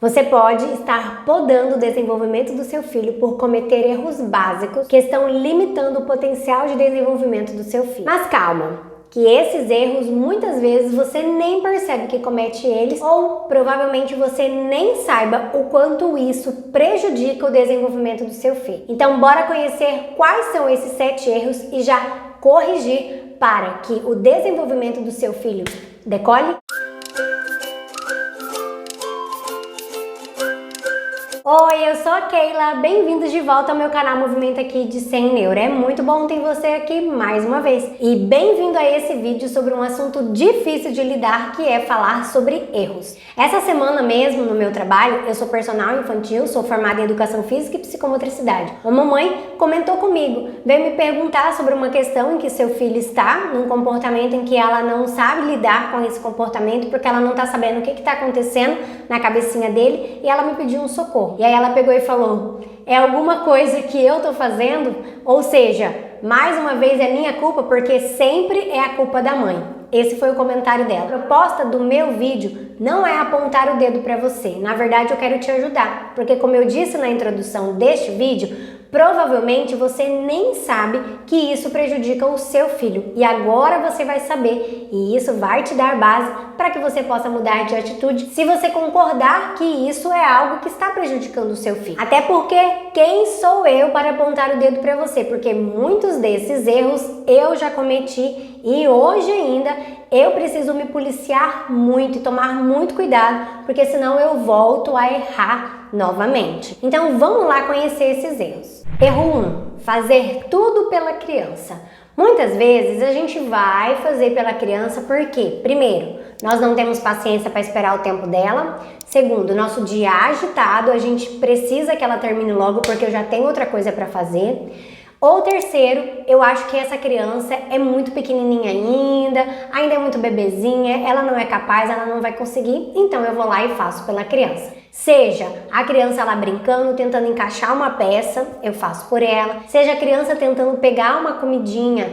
Você pode estar podando o desenvolvimento do seu filho por cometer erros básicos que estão limitando o potencial de desenvolvimento do seu filho. Mas calma, que esses erros muitas vezes você nem percebe que comete eles ou provavelmente você nem saiba o quanto isso prejudica o desenvolvimento do seu filho. Então bora conhecer quais são esses 7 erros e já corrigir para que o desenvolvimento do seu filho decole? Oi, eu sou a Keila, bem-vindos de volta ao meu canal Movimento aqui de Sem Neuro. É muito bom ter você aqui mais uma vez. E bem-vindo a esse vídeo sobre um assunto difícil de lidar, que é falar sobre erros. Essa semana mesmo, no meu trabalho, eu sou personal infantil, sou formada em Educação Física e Psicomotricidade. Uma mamãe comentou comigo, veio me perguntar sobre uma questão em que seu filho está, num comportamento em que ela não sabe lidar com esse comportamento, porque ela não está sabendo o que está acontecendo na cabecinha dele, e ela me pediu um socorro. E aí ela pegou e falou, é alguma coisa que eu tô fazendo? Ou seja, mais uma vez é minha culpa, porque sempre é a culpa da mãe. Esse foi o comentário dela. A proposta do meu vídeo não é apontar o dedo para você. Na verdade, eu quero te ajudar, porque como eu disse na introdução deste vídeo, provavelmente você nem sabe que isso prejudica o seu filho. E agora você vai saber, e isso vai te dar base para que você possa mudar de atitude se você concordar que isso é algo que está prejudicando o seu filho. Até porque quem sou eu para apontar o dedo para você? Porque muitos desses erros eu já cometi e hoje ainda eu preciso me policiar muito e tomar muito cuidado, porque senão eu volto a errar novamente. Então vamos lá conhecer esses erros. Erro 1. Fazer tudo pela criança. Muitas vezes a gente vai fazer pela criança porque, primeiro, nós não temos paciência para esperar o tempo dela. Segundo, nosso dia agitado, a gente precisa que ela termine logo porque eu já tenho outra coisa para fazer. Ou terceiro, eu acho que essa criança é muito pequenininha ainda é muito bebezinha, ela não é capaz, ela não vai conseguir, então eu vou lá e faço pela criança. Seja a criança lá brincando, tentando encaixar uma peça, eu faço por ela. Seja a criança tentando pegar uma comidinha,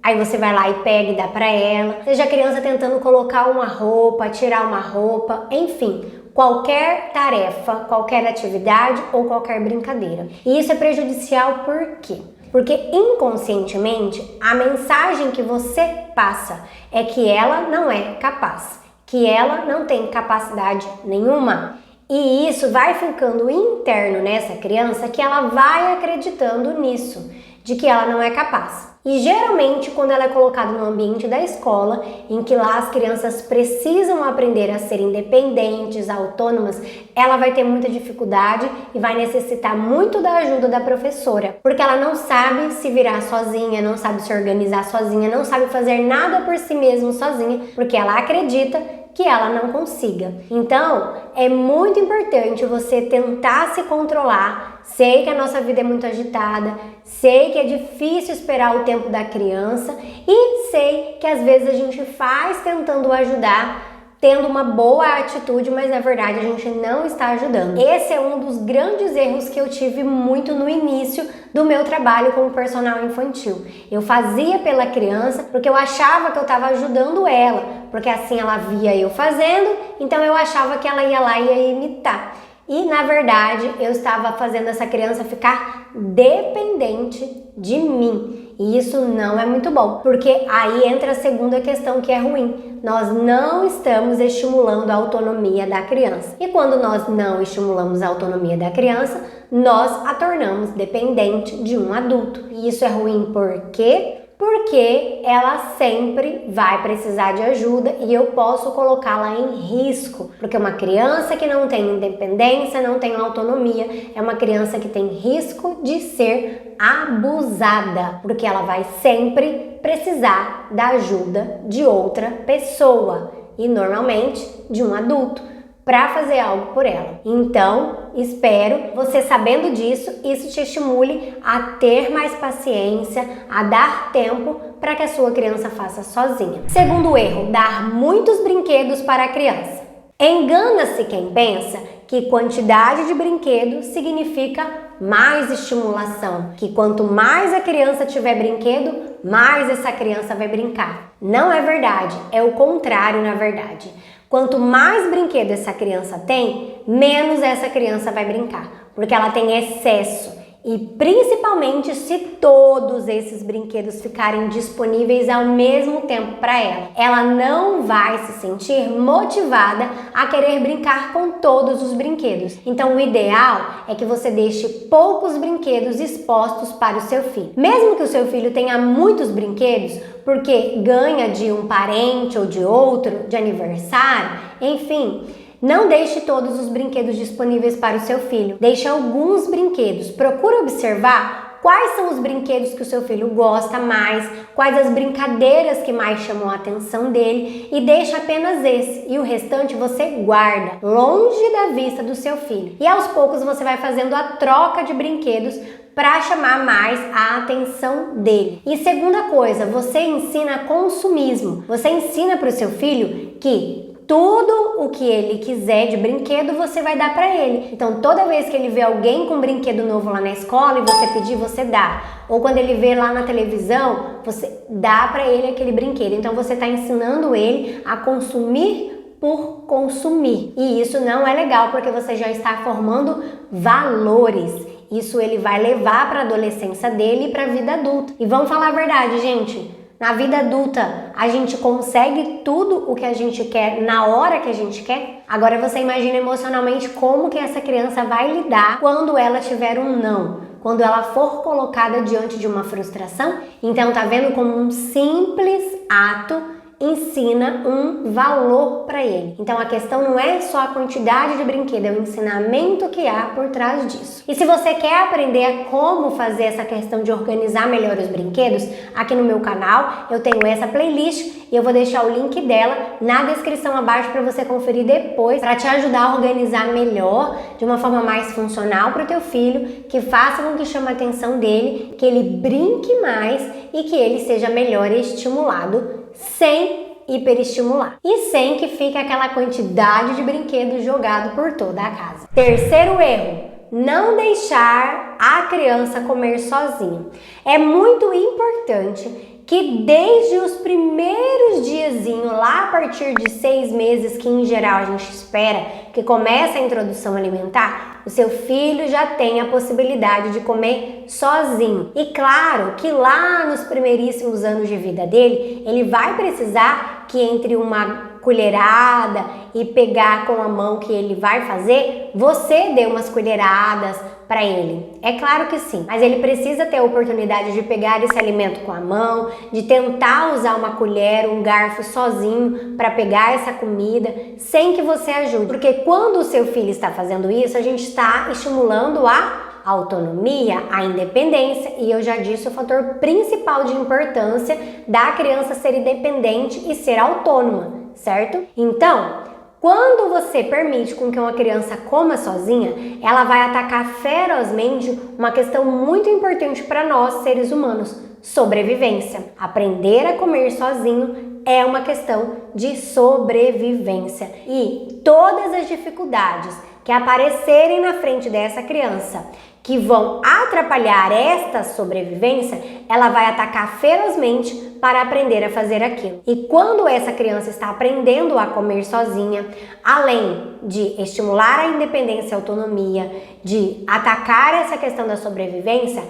aí você vai lá e pega e dá pra ela. Seja a criança tentando colocar uma roupa, tirar uma roupa, enfim, qualquer tarefa, qualquer atividade ou qualquer brincadeira. E isso é prejudicial por quê? Porque inconscientemente a mensagem que você passa é que ela não é capaz, que ela não tem capacidade nenhuma. E isso vai ficando interno nessa criança que ela vai acreditando nisso, de que ela não é capaz. E geralmente quando ela é colocada no ambiente da escola, em que lá as crianças precisam aprender a ser independentes, autônomas, ela vai ter muita dificuldade e vai necessitar muito da ajuda da professora, porque ela não sabe se virar sozinha, não sabe se organizar sozinha, não sabe fazer nada por si mesma sozinha, porque ela acredita que ela não consiga. Então, é muito importante você tentar se controlar. Sei que a nossa vida é muito agitada, sei que é difícil esperar o tempo da criança e sei que às vezes a gente faz tentando ajudar, tendo uma boa atitude, mas na verdade a gente não está ajudando. Esse é um dos grandes erros que eu tive muito no início do meu trabalho como personal infantil. Eu fazia pela criança porque eu achava que eu estava ajudando ela, porque assim ela via eu fazendo, então eu achava que ela ia lá e ia imitar. E na verdade eu estava fazendo essa criança ficar dependente de mim. E isso não é muito bom, porque aí entra a segunda questão que é ruim. Nós não estamos estimulando a autonomia da criança. E quando nós não estimulamos a autonomia da criança, nós a tornamos dependente de um adulto. E isso é ruim por quê? Porque ela sempre vai precisar de ajuda e eu posso colocá-la em risco. Porque uma criança que não tem independência, não tem autonomia, é uma criança que tem risco de ser abusada, porque ela vai sempre precisar da ajuda de outra pessoa e normalmente de um adulto para fazer algo por ela. Então, espero você sabendo disso, isso te estimule a ter mais paciência, a dar tempo para que a sua criança faça sozinha. Segundo erro, dar muitos brinquedos para a criança. Engana-se quem pensa que quantidade de brinquedo significa mais estimulação, que quanto mais a criança tiver brinquedo, mais essa criança vai brincar. Não é verdade, é o contrário na verdade. Quanto mais brinquedo essa criança tem, menos essa criança vai brincar, porque ela tem excesso. E principalmente se todos esses brinquedos ficarem disponíveis ao mesmo tempo para ela. Ela não vai se sentir motivada a querer brincar com todos os brinquedos. Então o ideal é que você deixe poucos brinquedos expostos para o seu filho. Mesmo que o seu filho tenha muitos brinquedos, porque ganha de um parente ou de outro, de aniversário, enfim, não deixe todos os brinquedos disponíveis para o seu filho. Deixe alguns brinquedos. Procure observar quais são os brinquedos que o seu filho gosta mais, quais as brincadeiras que mais chamam a atenção dele e deixe apenas esse. E o restante você guarda, longe da vista do seu filho. E aos poucos você vai fazendo a troca de brinquedos para chamar mais a atenção dele. E segunda coisa, você ensina consumismo. Você ensina para o seu filho que tudo o que ele quiser de brinquedo você vai dar para ele. Então toda vez que ele vê alguém com um brinquedo novo lá na escola e você pedir, você dá. Ou quando ele vê lá na televisão, você dá para ele aquele brinquedo. Então você está ensinando ele a consumir por consumir. E isso não é legal porque você já está formando valores. Isso ele vai levar para a adolescência dele e para a vida adulta. E vamos falar a verdade, gente. Na vida adulta, a gente consegue tudo o que a gente quer na hora que a gente quer? Agora você imagina emocionalmente como que essa criança vai lidar quando ela tiver um não, quando ela for colocada diante de uma frustração. Então tá vendo como um simples ato ensina um valor para ele. Então a questão não é só a quantidade de brinquedo, é o ensinamento que há por trás disso. E se você quer aprender como fazer essa questão de organizar melhor os brinquedos, aqui no meu canal eu tenho essa playlist e eu vou deixar o link dela na descrição abaixo para você conferir depois, para te ajudar a organizar melhor, de uma forma mais funcional para o teu filho, que faça com que chame a atenção dele, que ele brinque mais e que ele seja melhor estimulado, sem hiperestimular e sem que fique aquela quantidade de brinquedos jogado por toda a casa. Terceiro erro, não deixar a criança comer sozinha. É muito importante que desde os primeiros diazinhos, lá a partir de 6 meses, que em geral a gente espera que comece a introdução alimentar, o seu filho já tem a possibilidade de comer sozinho. E claro que lá nos primeiríssimos anos de vida dele, ele vai precisar que entre uma colherada e pegar com a mão que ele vai fazer, você dê umas colheradas para ele. É claro que sim, mas ele precisa ter a oportunidade de pegar esse alimento com a mão, de tentar usar uma colher, um garfo sozinho para pegar essa comida, sem que você ajude. Porque quando o seu filho está fazendo isso, a gente está estimulando a autonomia, a independência, e eu já disse o fator principal de importância da criança ser independente e ser autônoma, certo? Então, quando você permite com que uma criança coma sozinha, ela vai atacar ferozmente uma questão muito importante para nós, seres humanos: sobrevivência. Aprender a comer sozinho é uma questão de sobrevivência. E todas as dificuldades que aparecerem na frente dessa criança que vão atrapalhar esta sobrevivência, ela vai atacar ferozmente para aprender a fazer aquilo. E quando essa criança está aprendendo a comer sozinha, além de estimular a independência e a autonomia, de atacar essa questão da sobrevivência,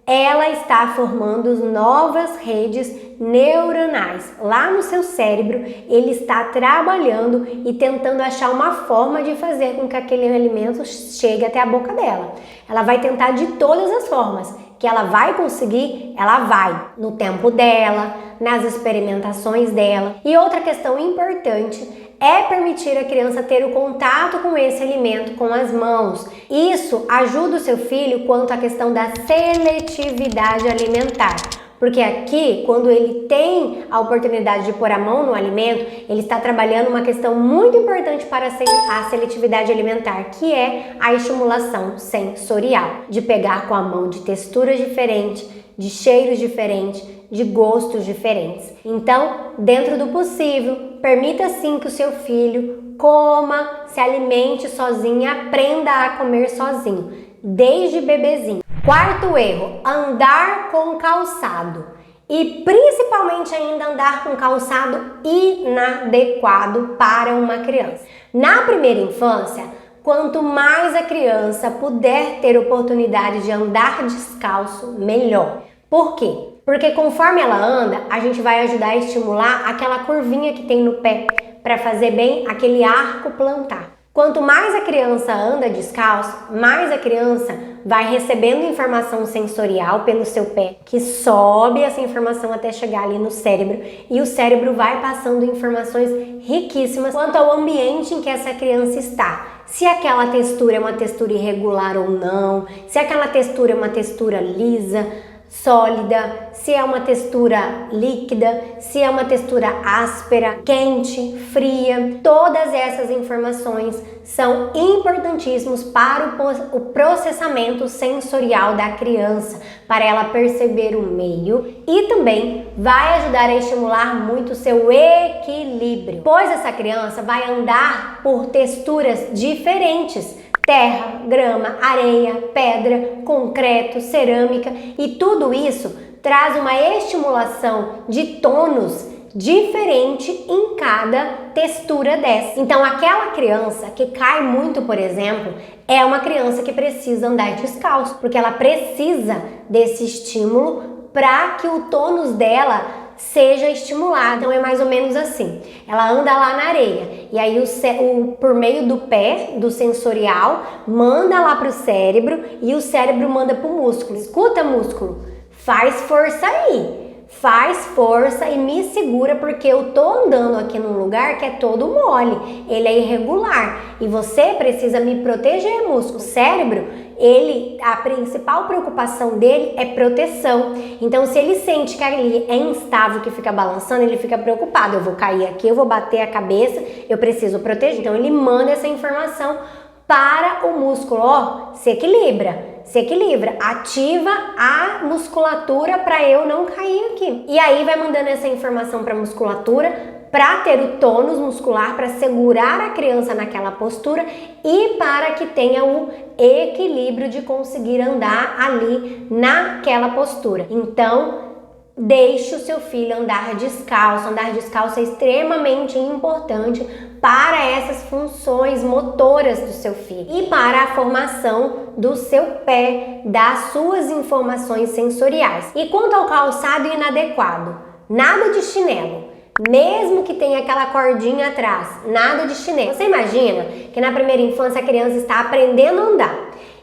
ela está formando novas redes neuronais. Lá no seu cérebro, ele está trabalhando e tentando achar uma forma de fazer com que aquele alimento chegue até a boca dela. Ela vai tentar de todas as formas. Que ela vai conseguir, ela vai, no tempo dela, nas experimentações dela. E outra questão importante é permitir a criança ter o contato com esse alimento com as mãos. Isso ajuda o seu filho quanto à questão da seletividade alimentar. Porque aqui, quando ele tem a oportunidade de pôr a mão no alimento, ele está trabalhando uma questão muito importante para a seletividade alimentar, que é a estimulação sensorial, de pegar com a mão de texturas diferentes, de cheiros diferentes, de gostos diferentes. Então, dentro do possível, permita sim que o seu filho coma, se alimente sozinho, aprenda a comer sozinho, desde bebezinho. Quarto erro, andar com calçado. e principalmente ainda andar com calçado inadequado para uma criança. Na primeira infância, quanto mais a criança puder ter oportunidade de andar descalço, melhor. Por quê? Porque conforme ela anda, a gente vai ajudar a estimular aquela curvinha que tem no pé, para fazer bem aquele arco plantar. Quanto mais a criança anda descalço, mais a criança vai recebendo informação sensorial pelo seu pé, que sobe essa informação até chegar ali no cérebro, e o cérebro vai passando informações riquíssimas quanto ao ambiente em que essa criança está. Se aquela textura é uma textura irregular ou não, se aquela textura é uma textura lisa, sólida, se é uma textura líquida, se é uma textura áspera, quente, fria. Todas essas informações são importantíssimos para o processamento sensorial da criança, para ela perceber o meio, e também vai ajudar a estimular muito o seu equilíbrio, pois essa criança vai andar por texturas diferentes: terra, grama, areia, pedra, concreto, cerâmica, e tudo isso traz uma estimulação de tônus diferente em cada textura dessa. Então, aquela criança que cai muito, por exemplo, é uma criança que precisa andar descalço, porque ela precisa desse estímulo para que o tônus dela seja estimulado. Então é mais ou menos assim: ela anda lá na areia e aí por meio do pé, do sensorial, manda lá para o cérebro, e o cérebro manda para o músculo: escuta, músculo, faz força aí, faz força e me segura, porque eu tô andando aqui num lugar que é todo mole, ele é irregular e você precisa me proteger, músculo. O cérebro, a principal preocupação dele é proteção. Então, se ele sente que ali é instável, que fica balançando, ele fica preocupado: eu vou cair aqui, eu vou bater a cabeça, eu preciso proteger. Então, ele manda essa informação para o músculo: ó, se equilibra, ativa a musculatura para eu não cair aqui. E aí vai mandando essa informação para a musculatura, para ter o tônus muscular, para segurar a criança naquela postura e para que tenha o equilíbrio de conseguir andar ali naquela postura. Então, deixe o seu filho andar descalço. Andar descalço é extremamente importante para essas funções motoras do seu filho e para a formação do seu pé, das suas informações sensoriais. E quanto ao calçado inadequado, nada de chinelo. Mesmo que tenha aquela cordinha atrás, nada de chinelo. Você imagina que na primeira infância a criança está aprendendo a andar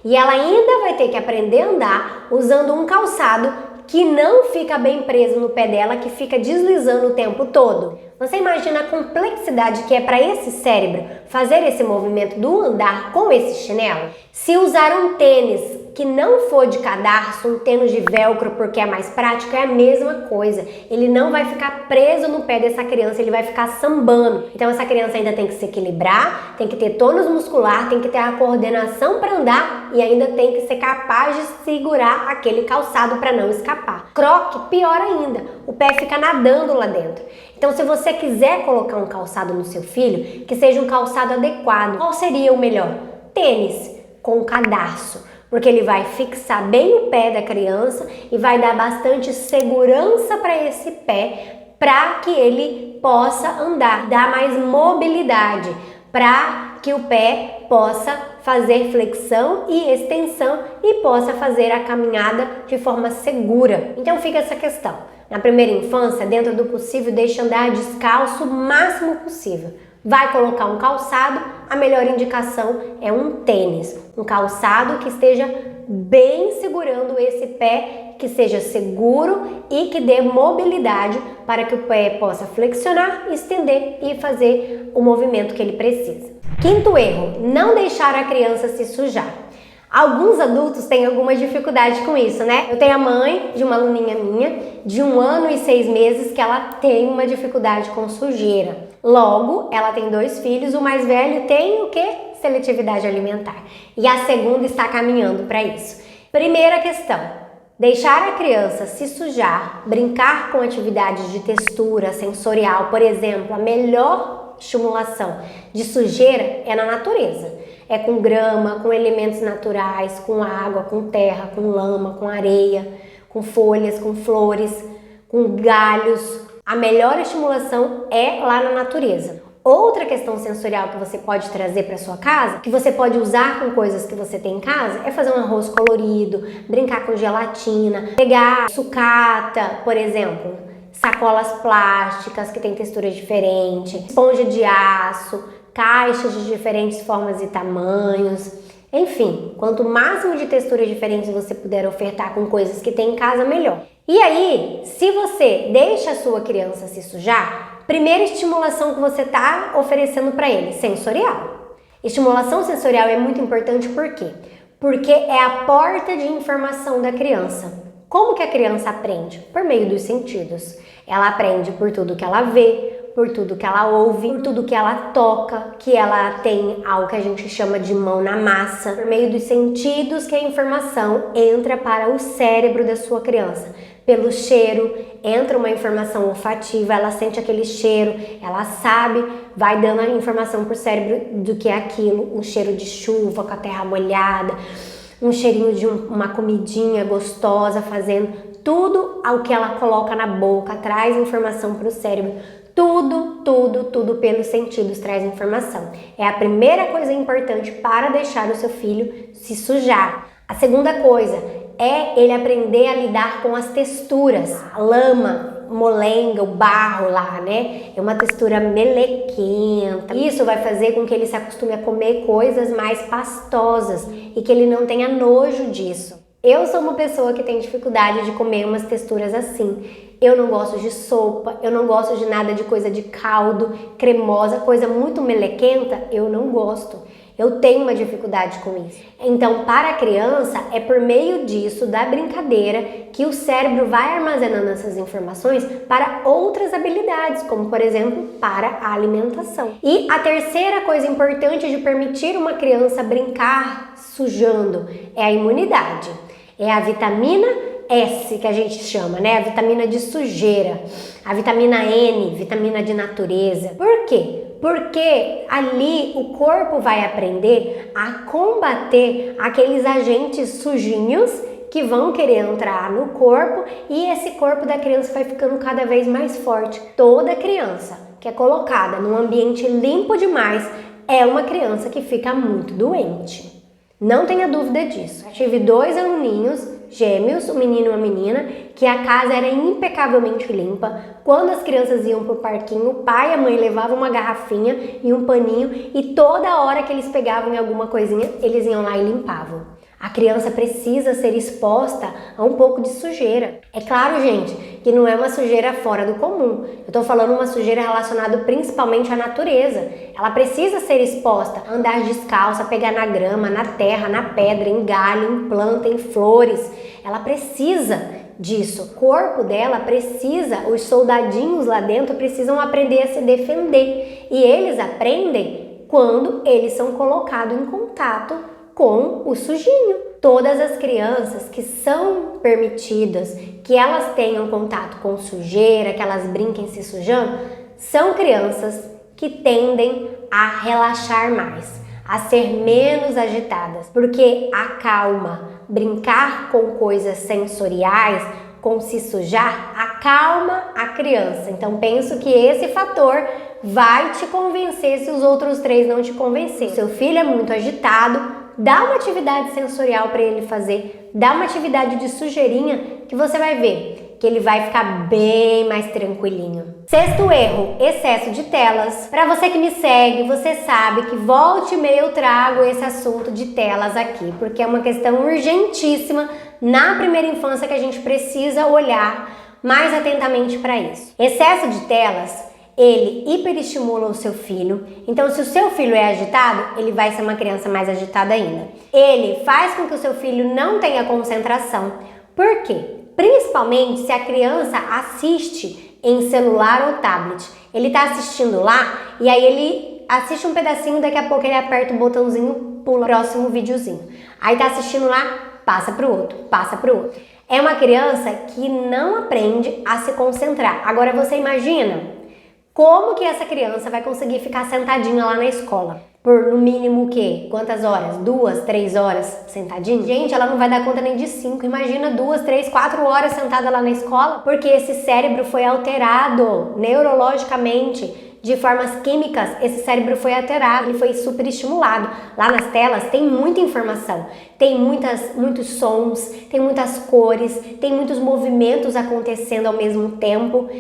e ela ainda vai ter que aprender a andar usando um calçado que não fica bem preso no pé dela, que fica deslizando o tempo todo. Você imagina a complexidade que é para esse cérebro fazer esse movimento do andar com esse chinelo? Se usar um tênis que não for de cadarço, um tênis de velcro, porque é mais prático, é a mesma coisa. Ele não vai ficar preso no pé dessa criança, ele vai ficar sambando. Então essa criança ainda tem que se equilibrar, tem que ter tônus muscular, tem que ter a coordenação para andar e ainda tem que ser capaz de segurar aquele calçado para não escapar. Croque, pior ainda, o pé fica nadando lá dentro. Então, se você quiser colocar um calçado no seu filho, que seja um calçado adequado, qual seria o melhor? Tênis com cadarço, porque ele vai fixar bem o pé da criança e vai dar bastante segurança para esse pé, para que ele possa andar, dar mais mobilidade, para que o pé possa fazer flexão e extensão e possa fazer a caminhada de forma segura. Então fica essa questão. Na primeira infância, dentro do possível, deixe andar descalço o máximo possível. Vai colocar um calçado, a melhor indicação é um tênis, um calçado que esteja bem segurando esse pé, que seja seguro e que dê mobilidade para que o pé possa flexionar, estender e fazer o movimento que ele precisa. Quinto erro, não deixar a criança se sujar. Alguns adultos têm alguma dificuldade com isso, né? Eu tenho a mãe de uma aluninha minha, de 1 ano e 6 meses, que ela tem uma dificuldade com sujeira. Logo, ela tem 2 filhos, o mais velho tem o quê? Seletividade alimentar. E a segunda está caminhando para isso. Primeira questão, deixar a criança se sujar, brincar com atividades de textura sensorial, por exemplo, a melhor estimulação de sujeira é na natureza. É com grama, com elementos naturais, com água, com terra, com lama, com areia, com folhas, com flores. com galhos. A melhor estimulação é lá na natureza. Outra questão sensorial que você pode trazer para sua casa, que você pode usar com coisas que você tem em casa, é fazer um arroz colorido, brincar com gelatina, pegar sucata, por exemplo, sacolas plásticas que tem textura diferente, esponja de aço, caixas de diferentes formas e tamanhos. Enfim, quanto máximo de texturas diferentes você puder ofertar com coisas que tem em casa, melhor. E aí, se você deixa a sua criança se sujar, primeira estimulação que você está oferecendo para ele, sensorial. Estimulação sensorial é muito importante por quê? Porque é a porta de informação da criança. Como que a criança aprende? Por meio dos sentidos. Ela aprende por tudo que ela vê, por tudo que ela ouve, por tudo que ela toca, que ela tem algo que a gente chama de mão na massa. Por meio dos sentidos que a informação entra para o cérebro da sua criança. Pelo cheiro, entra uma informação olfativa, ela sente aquele cheiro, ela sabe, vai dando a informação para o cérebro do que é aquilo, um cheiro de chuva com a terra molhada, um cheirinho de uma comidinha gostosa, fazendo tudo ao que ela coloca na boca, traz informação para o cérebro. Tudo pelos sentidos traz informação. É a primeira coisa importante para deixar o seu filho se sujar. A segunda coisa é ele aprender a lidar com as texturas. A lama, molenga, o barro lá, né? É uma textura melequenta. Isso vai fazer com que ele se acostume a comer coisas mais pastosas e que ele não tenha nojo disso. Eu sou uma pessoa que tem dificuldade de comer umas texturas assim. Eu não gosto de sopa, eu não gosto de nada de coisa de caldo, cremosa, coisa muito melequenta, eu não gosto. Eu tenho uma dificuldade com isso. Então, para a criança, é por meio disso, da brincadeira, que o cérebro vai armazenando essas informações para outras habilidades, como, por exemplo, para a alimentação. E a terceira coisa importante de permitir uma criança brincar sujando é a imunidade. É a vitamina S, que a gente chama, né? A vitamina de sujeira, a vitamina N, vitamina de natureza. Por quê? Porque ali o corpo vai aprender a combater aqueles agentes sujinhos que vão querer entrar no corpo e esse corpo da criança vai ficando cada vez mais forte. Toda criança que é colocada num ambiente limpo demais é uma criança que fica muito doente. Não tenha dúvida disso. Eu tive 2 aluninhos gêmeos, um menino e uma menina, que a casa era impecavelmente limpa. Quando as crianças iam pro parquinho, o pai e a mãe levavam uma garrafinha e um paninho e toda hora que eles pegavam em alguma coisinha, eles iam lá e limpavam. A criança precisa ser exposta a um pouco de sujeira. É claro, gente, que não é uma sujeira fora do comum. Eu tô falando uma sujeira relacionada principalmente à natureza. Ela precisa ser exposta a andar descalça, pegar na grama, na terra, na pedra, em galho, em planta, em flores. Ela precisa disso. O corpo dela precisa, os soldadinhos lá dentro precisam aprender a se defender. E eles aprendem quando eles são colocados em contato com o sujinho. Todas as crianças que são permitidas que elas tenham contato com sujeira, que elas brinquem se sujando, são crianças que tendem a relaxar mais, a ser menos agitadas, porque acalma. Brincar com coisas sensoriais, com se sujar, acalma a criança. Então penso que esse fator vai te convencer se os outros 3 não te convencerem. Seu filho é muito agitado, dá uma atividade sensorial para ele fazer, dá uma atividade de sujeirinha que você vai ver que ele vai ficar bem mais tranquilinho. Sexto erro, excesso de telas. Para você que me segue, você sabe que volta e meia eu trago esse assunto de telas aqui, porque é uma questão urgentíssima na primeira infância que a gente precisa olhar mais atentamente para isso. Excesso de telas, ele hiperestimula o seu filho. Então, se o seu filho é agitado, ele vai ser uma criança mais agitada ainda. Ele faz com que o seu filho não tenha concentração. Por quê? Principalmente se a criança assiste em celular ou tablet. Ele está assistindo lá e aí ele assiste um pedacinho, daqui a pouco ele aperta o botãozinho, pula o próximo videozinho. Aí tá assistindo lá, passa pro outro, passa pro outro. É uma criança que não aprende a se concentrar. Agora você imagina como que essa criança vai conseguir ficar sentadinha lá na escola? Por no mínimo o quê? Quantas horas? 2, 3 horas sentadinho? Gente, ela não vai dar conta nem de 5. Imagina 2, 3, 4 horas sentada lá na escola, porque esse cérebro foi alterado neurologicamente. De formas químicas, esse cérebro foi alterado, ele foi superestimulado. Lá nas telas tem muita informação, tem muitos sons, tem muitas cores, tem muitos movimentos acontecendo ao mesmo tempo.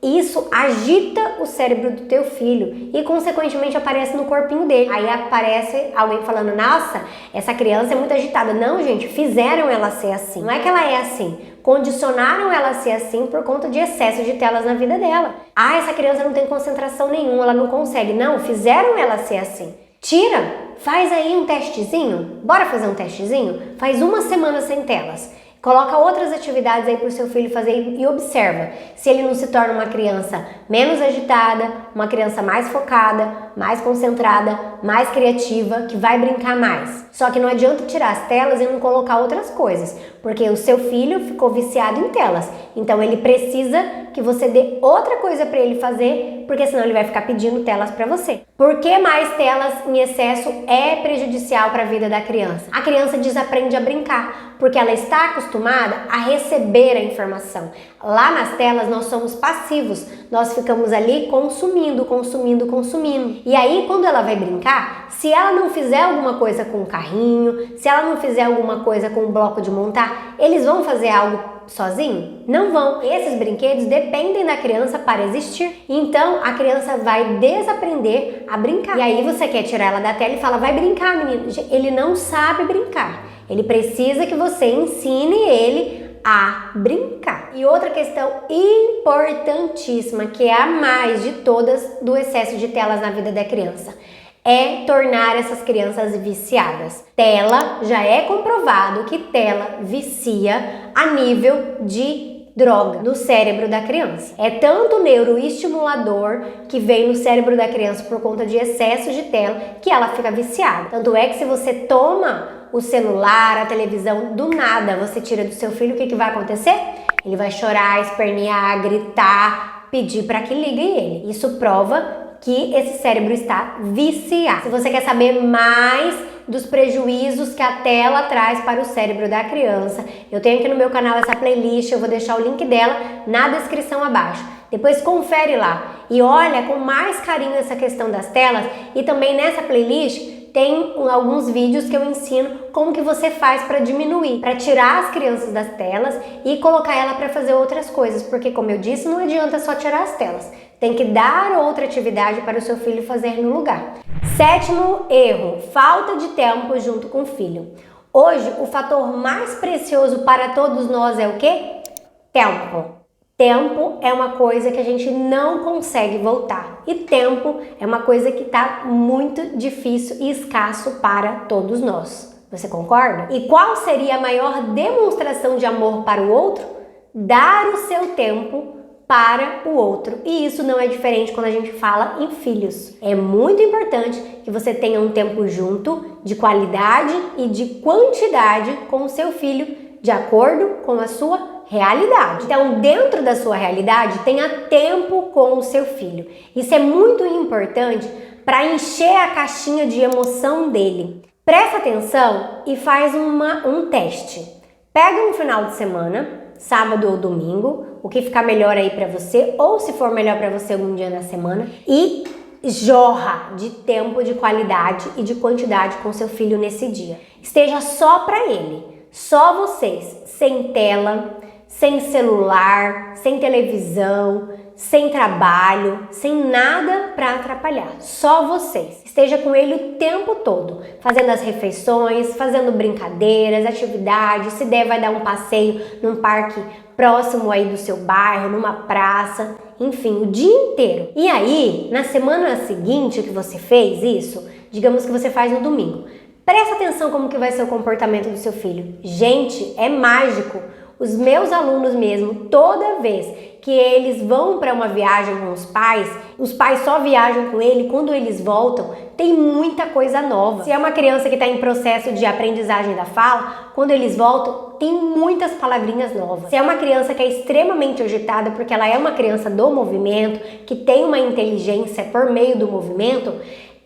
Isso agita o cérebro do teu filho e, consequentemente, aparece no corpinho dele. Aí aparece alguém falando, nossa, essa criança é muito agitada. Não, gente, fizeram ela ser assim. Não é que ela é assim. Condicionaram ela a ser assim por conta de excesso de telas na vida dela. Ah, essa criança não tem concentração nenhuma, ela não consegue. Não, fizeram ela ser assim. Tira, faz aí um testezinho. Bora fazer um testezinho? Faz 1 semana sem telas. Coloca outras atividades aí para o seu filho fazer e observa se ele não se torna uma criança menos agitada, uma criança mais focada, mais concentrada, mais criativa, que vai brincar mais. Só que não adianta tirar as telas e não colocar outras coisas, porque o seu filho ficou viciado em telas. Então ele precisa que você dê outra coisa para ele fazer, porque senão ele vai ficar pedindo telas para você. Por que mais telas em excesso é prejudicial para a vida da criança? A criança desaprende a brincar, porque ela está acostumada a receber a informação. Lá nas telas nós somos passivos, nós ficamos ali consumindo. E aí quando ela vai brincar, se ela não fizer alguma coisa com o carrinho, se ela não fizer alguma coisa com o bloco de montar, eles vão fazer algo sozinho? Não vão. Esses brinquedos dependem da criança para existir. Então a criança vai desaprender a brincar. E aí você quer tirar ela da tela e fala, vai brincar, menino. Ele não sabe brincar. Ele precisa que você ensine ele a brincar. E outra questão importantíssima, que é a mais de todas do excesso de telas na vida da criança, é tornar essas crianças viciadas. Tela, já é comprovado que tela vicia a nível de droga no cérebro da criança. É tanto neuroestimulador que vem no cérebro da criança por conta de excesso de tela que ela fica viciada. Tanto é que se você toma o celular, a televisão, do nada você tira do seu filho, o que vai acontecer? Ele vai chorar, espernear, gritar, pedir para que ligue ele. Isso prova que esse cérebro está viciado. Se você quer saber mais dos prejuízos que a tela traz para o cérebro da criança, eu tenho aqui no meu canal essa playlist, eu vou deixar o link dela na descrição abaixo. Depois confere lá e olha com mais carinho essa questão das telas, e também nessa playlist tem alguns vídeos que eu ensino como que você faz para diminuir, para tirar as crianças das telas e colocar ela para fazer outras coisas, porque como eu disse, não adianta só tirar as telas, tem que dar outra atividade para o seu filho fazer no lugar. 7º erro, falta de tempo junto com o filho. Hoje, o fator mais precioso para todos nós é o quê? Tempo. Tempo é uma coisa que a gente não consegue voltar. E tempo é uma coisa que está muito difícil e escasso para todos nós. Você concorda? E qual seria a maior demonstração de amor para o outro? Dar o seu tempo para o outro. E isso não é diferente quando a gente fala em filhos. É muito importante que você tenha um tempo junto, de qualidade e de quantidade com o seu filho, de acordo com a sua realidade. Então, dentro da sua realidade, tenha tempo com o seu filho. Isso é muito importante para encher a caixinha de emoção dele. Presta atenção e faz um teste. Pega um final de semana, sábado ou domingo, o que ficar melhor aí para você, ou se for melhor para você algum dia na semana, e jorra de tempo, de qualidade e de quantidade com seu filho nesse dia. Esteja só para ele, só vocês, sem tela, sem celular, sem televisão, sem trabalho, sem nada para atrapalhar, só vocês. Esteja com ele o tempo todo, fazendo as refeições, fazendo brincadeiras, atividades, se der vai dar um passeio num parque próximo aí do seu bairro, numa praça, enfim, o dia inteiro. E aí, na semana seguinte que você fez isso, digamos que você faz no domingo, presta atenção como que vai ser o comportamento do seu filho. Gente, é mágico. Os meus alunos mesmo, toda vez que eles vão para uma viagem com os pais só viajam com ele, quando eles voltam, tem muita coisa nova. Se é uma criança que está em processo de aprendizagem da fala, quando eles voltam, tem muitas palavrinhas novas. Se é uma criança que é extremamente agitada, porque ela é uma criança do movimento, que tem uma inteligência por meio do movimento,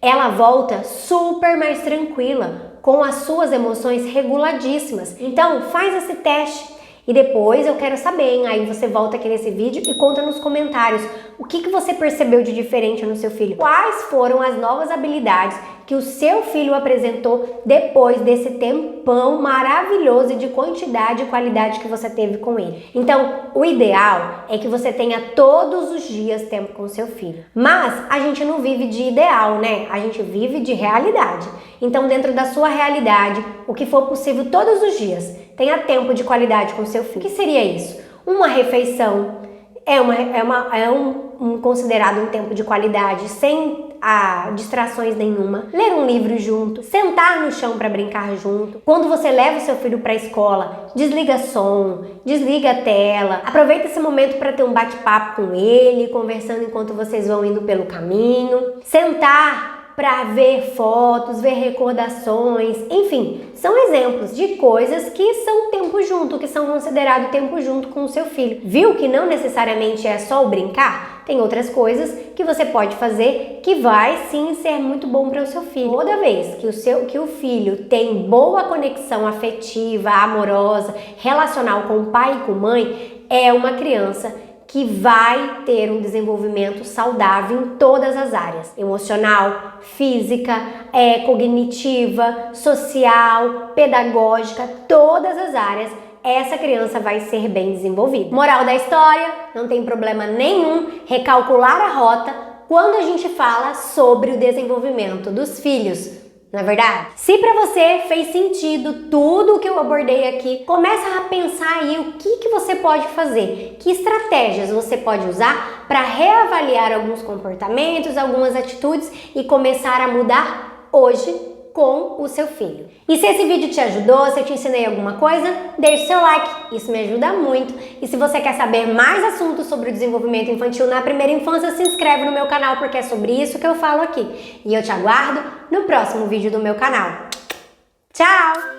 ela volta super mais tranquila, com as suas emoções reguladíssimas. Então, faz esse teste. E depois eu quero saber, hein? Aí você volta aqui nesse vídeo e conta nos comentários o que você percebeu de diferente no seu filho. Quais foram as novas habilidades que o seu filho apresentou depois desse tempão maravilhoso de quantidade e qualidade que você teve com ele. Então, o ideal é que você tenha todos os dias tempo com o seu filho. Mas a gente não vive de ideal, né? A gente vive de realidade. Então, dentro da sua realidade, o que for possível todos os dias, tenha tempo de qualidade com o seu filho. O que seria isso? Uma refeição considerado um tempo de qualidade, sem distrações nenhuma. Ler um livro junto, sentar no chão para brincar junto. Quando você leva o seu filho para a escola, desliga som, desliga a tela. Aproveita esse momento para ter um bate-papo com ele, conversando enquanto vocês vão indo pelo caminho. Sentar para ver fotos, ver recordações, enfim, são exemplos de coisas que são tempo junto, que são considerados tempo junto com o seu filho. Viu que não necessariamente é só o brincar? Tem outras coisas que você pode fazer que vai sim ser muito bom para o seu filho. Toda vez que o filho tem boa conexão afetiva, amorosa, relacional com o pai e com a mãe, é uma criança que vai ter um desenvolvimento saudável em todas as áreas: emocional, física, cognitiva, social, pedagógica, todas as áreas. Essa criança vai ser bem desenvolvida. Moral da história: não tem problema nenhum recalcular a rota quando a gente fala sobre o desenvolvimento dos filhos. Não é verdade? Se para você fez sentido tudo o que eu abordei aqui, começa a pensar aí o que você pode fazer, que estratégias você pode usar para reavaliar alguns comportamentos, algumas atitudes e começar a mudar hoje com o seu filho. E se esse vídeo te ajudou, se eu te ensinei alguma coisa, deixe seu like, isso me ajuda muito. E se você quer saber mais assuntos sobre o desenvolvimento infantil na primeira infância, se inscreve no meu canal, porque é sobre isso que eu falo aqui. E eu te aguardo no próximo vídeo do meu canal. Tchau!